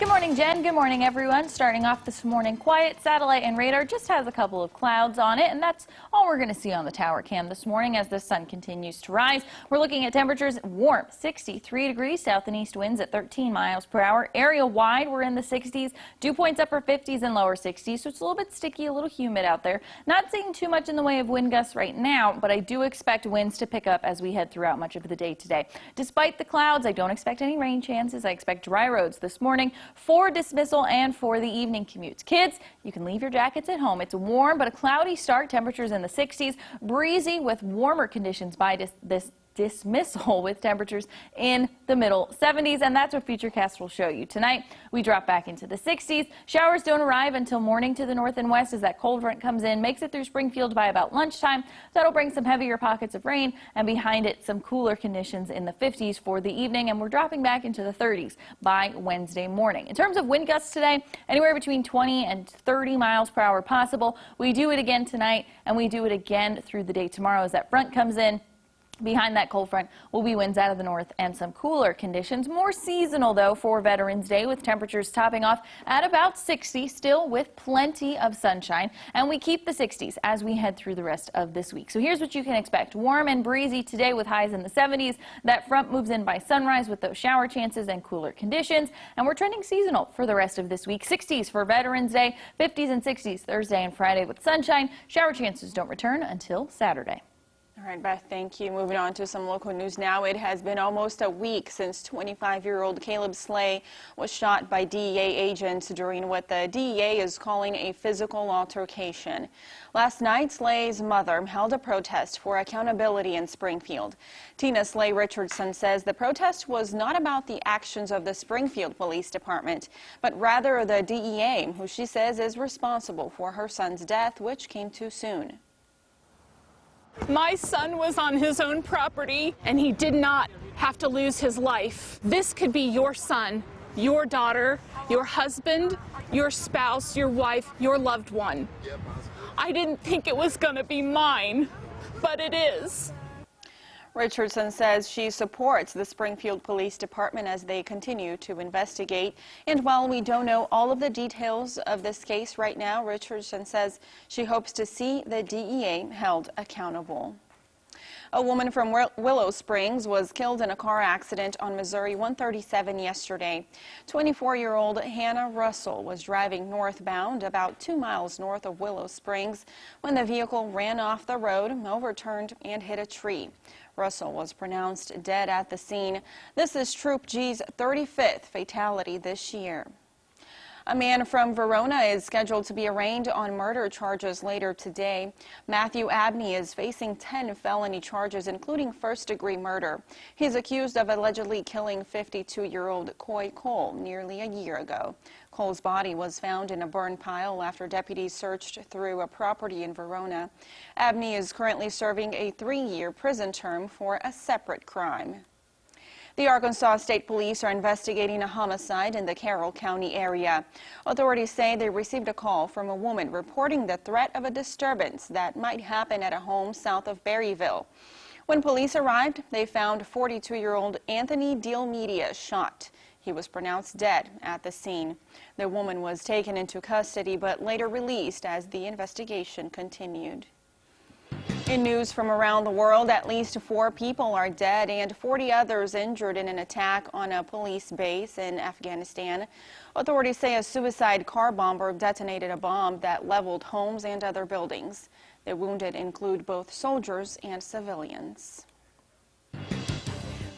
Good morning, Jen. Good morning, everyone. Starting off this morning, quiet. Satellite and radar just has a couple of clouds on it, and that's all we're going to see on the tower cam this morning as the sun continues to rise. We're looking at temperatures warm, 63 degrees, south and east winds at 13 miles per hour. Area wide, we're in the 60s. Dew points upper 50s and lower 60s, so it's a little bit sticky, a little humid out there. Not seeing too much in the way of wind gusts right now, but I do expect winds to pick up as we head throughout much of the day today. Despite the clouds, I don't expect any rain chances. I expect dry roads this morning for dismissal and for the evening commutes. Kids, you can leave your jackets at home. It's warm, but a cloudy start. Temperatures in the 60s, breezy with warmer conditions by this dismissal with temperatures in the middle 70s, and that's what Futurecast will show you tonight. We drop back into the 60s. Showers don't arrive until morning to the north and west as that cold front comes in, makes it through Springfield by about lunchtime. That'll bring some heavier pockets of rain, and behind it some cooler conditions in the 50s for the evening, and we're dropping back into the 30s by Wednesday morning. In terms of wind gusts today, anywhere between 20 and 30 miles per hour possible. We do it again tonight, and we do it again through the day tomorrow as that front comes in. Behind that cold front will be winds out of the north and some cooler conditions. More seasonal, though, for Veterans Day, with temperatures topping off at about 60, still with plenty of sunshine. And we keep the 60s as we head through the rest of this week. So here's what you can expect. Warm and breezy today with highs in the 70s. That front moves in by sunrise with those shower chances and cooler conditions. And we're trending seasonal for the rest of this week. 60s for Veterans Day, 50s and 60s Thursday and Friday with sunshine. Shower chances don't return until Saturday. All right, Beth, thank you. Moving on to some local news now. It has been almost a week since 25-year-old Caleb Slay was shot by DEA agents during what the DEA is calling a physical altercation. Last night, Slay's mother held a protest for accountability in Springfield. Tina Slay Richardson says the protest was not about the actions of the Springfield Police Department, but rather the DEA, who she says is responsible for her son's death, which came too soon. My son was on his own property, and he did not have to lose his life. This could be your son, your daughter, your husband, your spouse, your wife, your loved one. I didn't think it was going to be mine, but it is. Richardson says she supports the Springfield Police Department as they continue to investigate. And while we don't know all of the details of this case right now, Richardson says she hopes to see the DEA held accountable. A woman from Willow Springs was killed in a car accident on Missouri 137 yesterday. 24-year-old Hannah Russell was driving northbound about 2 miles north of Willow Springs when the vehicle ran off the road, overturned, and hit a tree. Russell was pronounced dead at the scene. This is Troop G's 35th fatality this year. A man from Verona is scheduled to be arraigned on murder charges later today. Matthew Abney is facing 10 felony charges, including first-degree murder. He's accused of allegedly killing 52-year-old Coy Cole nearly a year ago. Cole's body was found in a burn pile after deputies searched through a property in Verona. Abney is currently serving a 3-year prison term for a separate crime. The Arkansas State Police are investigating a homicide in the Carroll County area. Authorities say they received a call from a woman reporting the threat of a disturbance that might happen at a home south of Berryville. When police arrived, they found 42-year-old Anthony Dealmedia shot. He was pronounced dead at the scene. The woman was taken into custody but later released as the investigation continued. In news from around the world, at least 4 people are dead and 40 others injured in an attack on a police base in Afghanistan. Authorities say a suicide car bomber detonated a bomb that leveled homes and other buildings. The wounded include both soldiers and civilians.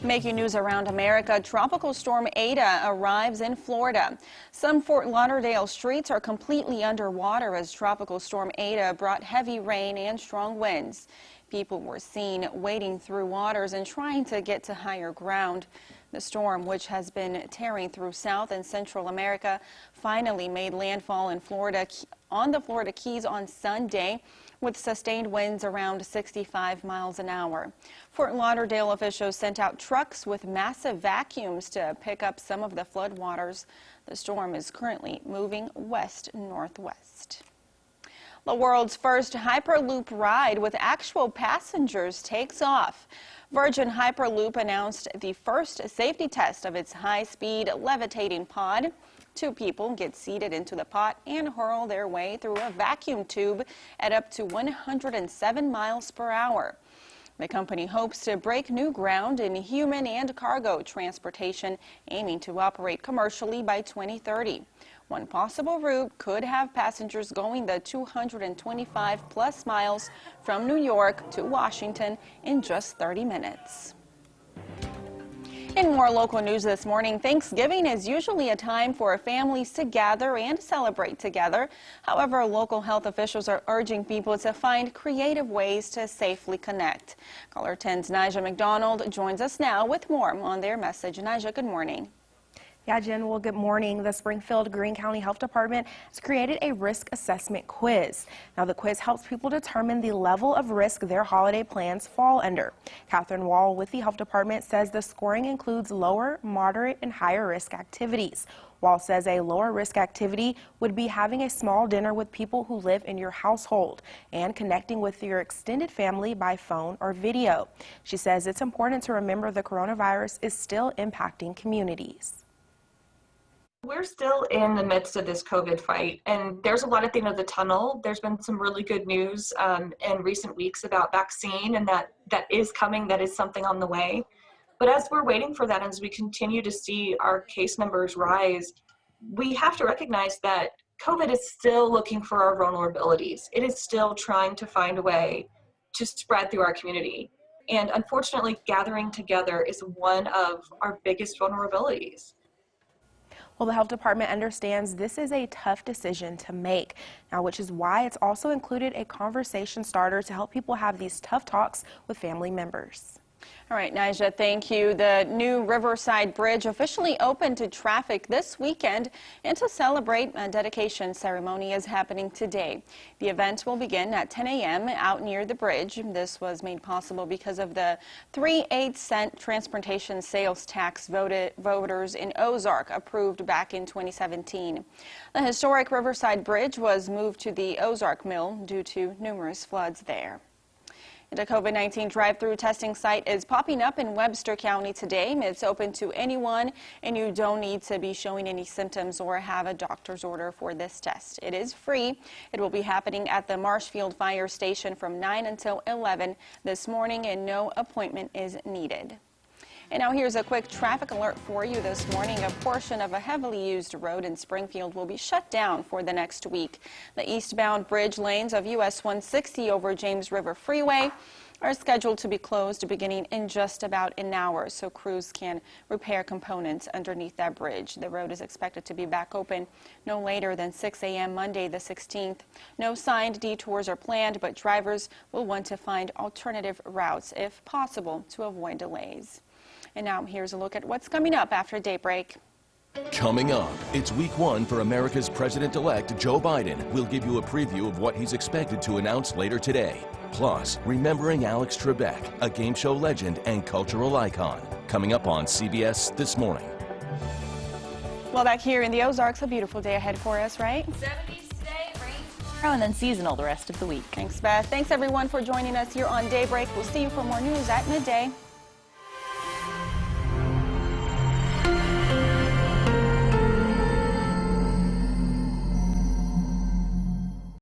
Making news around America, Tropical Storm Ada arrives in Florida. Some Fort Lauderdale streets are completely underwater as Tropical Storm Ada brought heavy rain and strong winds. People were seen wading through waters and trying to get to higher ground. The storm, which has been tearing through South and Central America, finally made landfall in Florida on the Florida Keys on Sunday, with sustained winds around 65 miles an hour. Fort Lauderdale officials sent out trucks with massive vacuums to pick up some of the floodwaters. The storm is currently moving west-northwest. The world's first Hyperloop ride with actual passengers takes off. Virgin Hyperloop announced the first safety test of its high-speed levitating pod. 2 people get seated into the pot and hurl their way through a vacuum tube at up to 107 miles per hour. The company hopes to break new ground in human and cargo transportation, aiming to operate commercially by 2030. One possible route could have passengers going the 225-plus miles from New York to Washington in just 30 minutes. In more local news this morning, Thanksgiving is usually a time for families to gather and celebrate together. However, local health officials are urging people to find creative ways to safely connect. Caller 10's Nija McDonald joins us now with more on their message. Nija, good morning. Yeah, Jen, well, good morning. The Springfield-Greene County Health Department has created a risk assessment quiz. Now, the quiz helps people determine the level of risk their holiday plans fall under. Catherine Wall with the Health Department says the scoring includes lower, moderate, and higher risk activities. Wall says a lower risk activity would be having a small dinner with people who live in your household and connecting with your extended family by phone or video. She says it's important to remember the coronavirus is still impacting communities. We're still in the midst of this COVID fight, and there's a lot at the end of the tunnel. There's been some really good news in recent weeks about vaccine, and that is coming, that is something on the way. But as we're waiting for that, as we continue to see our case numbers rise, we have to recognize that COVID is still looking for our vulnerabilities. It is still trying to find a way to spread through our community. And unfortunately, gathering together is one of our biggest vulnerabilities. Well, the health department understands this is a tough decision to make now, which is why it's also included a conversation starter to help people have these tough talks with family members. All right, Nija, thank you. The new Riverside Bridge officially opened to traffic this weekend, and to celebrate, a dedication ceremony is happening today. The event will begin at 10 a.m. out near the bridge. This was made possible because of the 3/8-cent transportation sales tax voters in Ozark approved back in 2017. The historic Riverside Bridge was moved to the Ozark Mill due to numerous floods there. And a COVID-19 drive-through testing site is popping up in Webster County today. It's open to anyone, and you don't need to be showing any symptoms or have a doctor's order for this test. It is free. It will be happening at the Marshfield Fire Station from 9 until 11 this morning, and no appointment is needed. And now here's a quick traffic alert for you this morning. A portion of a heavily used road in Springfield will be shut down for the next week. The eastbound bridge lanes of US 160 over James River Freeway are scheduled to be closed beginning in just about an hour, so crews can repair components underneath that bridge. The road is expected to be back open no later than 6 a.m. Monday the 16th. No signed detours are planned, but drivers will want to find alternative routes if possible to avoid delays. And now here's a look at what's coming up after Daybreak. Coming up, it's week 1 for America's President-elect Joe Biden. We'll give you a preview of what he's expected to announce later today. Plus, remembering Alex Trebek, a game show legend and cultural icon. Coming up on CBS This Morning. Well, back here in the Ozarks, a beautiful day ahead for us, right? 70s today, rain tomorrow, and then seasonal the rest of the week. Thanks, Beth. Thanks, everyone, for joining us here on Daybreak. We'll see you for more news at midday.